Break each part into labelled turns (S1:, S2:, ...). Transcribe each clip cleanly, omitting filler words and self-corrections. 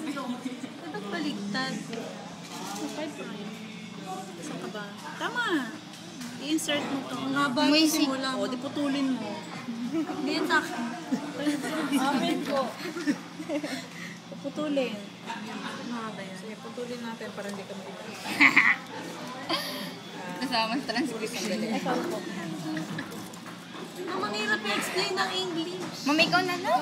S1: Dapat baligtad. 5 prime. Saan ka ba? Tama. I-insert mo to. Ang haba yung simula mo. O, di putulin mo. Hindi yan sa akin. Amen ko. Putulin. Ang haba yan. Sige, putulin natin para hindi ka makikita.
S2: Kasama sa transcription.
S1: Ma'am, ang hirap i-explain ng English.
S2: Ma'am, ikaw na lang.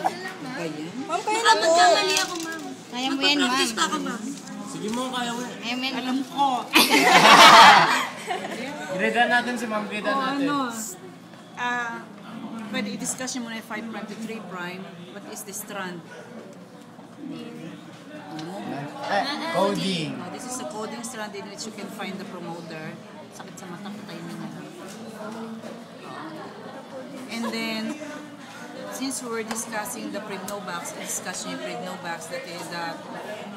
S1: Ma'am, kaya na po. Magkamali ako, ma'am.
S2: Kaya mo yan, ma'am.
S1: Magpa-practice pa ako, ma'am.
S3: Sige mo, kaya mo.
S2: Kaya mo yan.
S1: Alam ko.
S3: Grade natin si ma'am, grade natin.
S1: Pwede i-discuss nyo muna yung 5 prime to 3 prime. What is the strand?
S3: Coding.
S1: This is a coding strand in which you can find the promoter. Sakit sa mata, patayin mo na. And then, since we were discussing the Privnovax, discuss yung Privnovax, that is the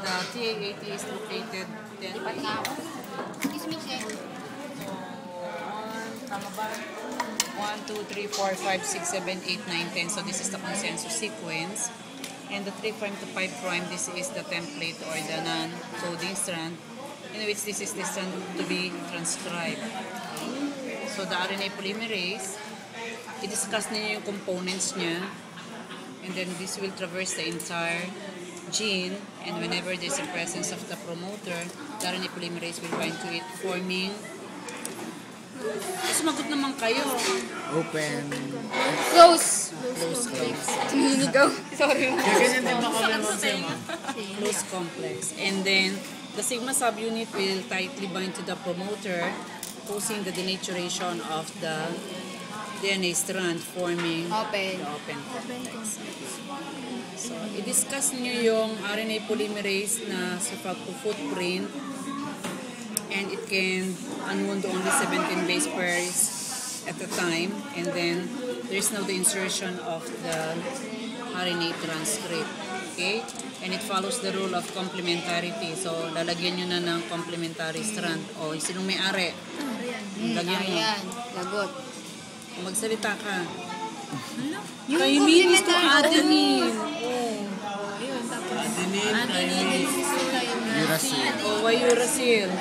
S1: TA80 is located then.
S2: Excuse me, sir.
S1: Tama ba? 1, 2, 3, 4, 5, 6, 7, 8, 9, 10. So this is the consensus sequence. And the 3' to 5', this is the template or the non-coding strand in which this is the strand to be transcribed. So the RNA polymerase, i-discuss niyo yung components niya, and then this will traverse the entire gene, and whenever there's a presence of the promoter, the RNA polymerase will bind to it, forming. Sumagot naman kayo.
S3: Open.
S2: Close.
S1: Close complex.
S2: Tuminigaw. Sorry.
S3: Ganyan din baka may ma'am.
S1: Close complex. And then, the sigma subunit will tightly bind to the promoter, causing the denaturation of the DNA strand, forming
S2: Open.
S1: the open complex. So, i-discuss niyo yung RNA polymerase na sa footprint, and it can unwound only 17 base pairs at a time, and then there's now the insertion of the RNA transcript. Okay? And it follows the rule of complementarity. So, lalagyan nyo na ng complementary strand. O, sinong may-ari? Lagyan mo.
S2: Ayan. Lagot.
S1: Magsalita ka.
S2: Yung
S1: Kainin is to
S2: complementary.
S1: adenine.
S3: Adenine, uracil.
S1: O, why uracil?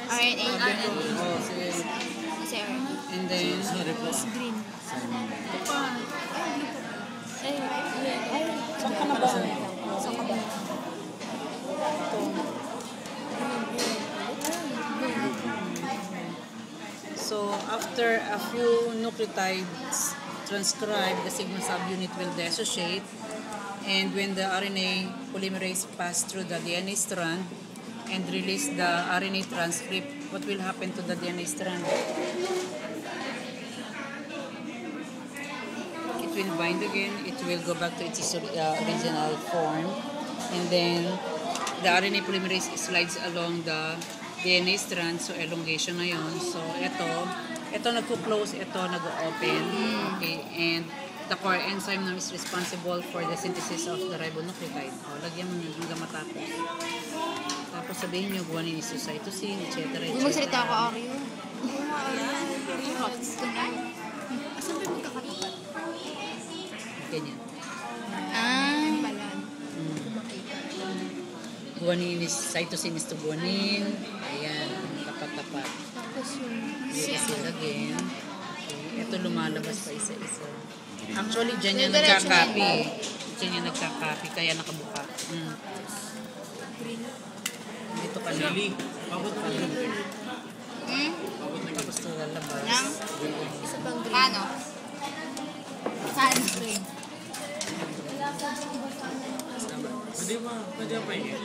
S2: RNA.
S1: O, sige.
S2: Kasi RNA.
S1: And then,
S3: Sorry po.
S1: saan ka na ba? Saan ka ba? So, after a few nucleotides transcribed, the sigma subunit will dissociate, and when the RNA polymerase pass through the DNA strand and release the RNA transcript, what will happen to the DNA strand? It will bind again, it will go back to its original form, and then the RNA polymerase slides along the DNA strand, so elongation na yun. So, ito nagko-close, ito nag-open. Okay, and the core enzyme na is responsible for the synthesis of the ribonucleotide. O, lagyan mo na hanggang matapos. Tapos sabihin nyo, guanin is cytosine, etc.
S2: Kung magsalita ako, Oreo.
S1: Asan ba yung magkakatapat? Ganyan. Guanin is, cytosine is to guanin. Ayan, tapat-tapat.
S2: Tapos yung
S1: Uracil again. Okay. Ito lumalabas pa isa-isa. Actually, dyan yan
S2: Diretso
S1: nagkakapi. Dyan yan nagkakapi, kaya nakabuka. Dito ka na.
S3: Pabot pa rin.
S1: Tapos ito lalabas.
S2: Nang? Paano? Paano?
S3: Pwede ba? Pwede ba pahingi?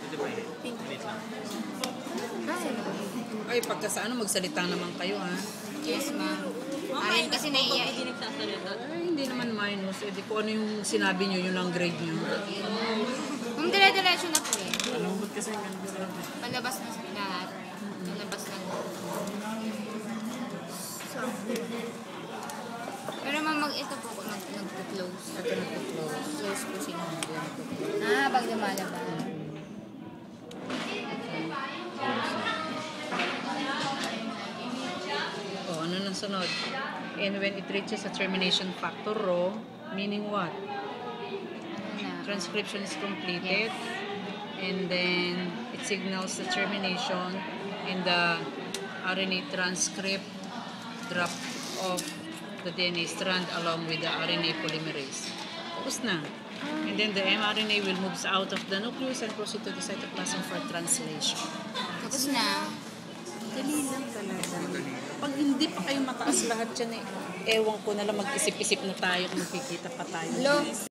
S3: Pwede pa hingi? Wait lang.
S1: Ay, pagka sa ano, magsalita naman kayo, ha?
S2: Yes, ma'am. Ayun kasi naiya.
S1: Ay, hindi naman minus. Eh, di ko ano yung sinabi nyo, yun ang grade nyo.
S2: Kung dire-diretso na po eh.
S3: Ano ba't kasi ang ganda?
S2: Palabas na sa lahat. Palabas na. Pero ma'am, ito po ako nag-close.
S1: Ito nagpo-close.
S2: Close po siya.
S1: Ito
S2: Pag lumalabas.
S1: oh, ano nang sunod? And when it reaches a termination factor rho, meaning what? transcription is completed. And then it signals the termination in the RNA transcript drop of the DNA strand along with the RNA polymerase. Tapos na. And then the mRNA will move out of the nucleus and proceed to the cytoplasm for translation.
S2: Tapos na.
S1: Dali lang talaga. Pag hindi pa kayo mataas lahat yan ewan ko na lang mag-isip-isip na tayo kung magkikita pa tayo.
S2: Hello?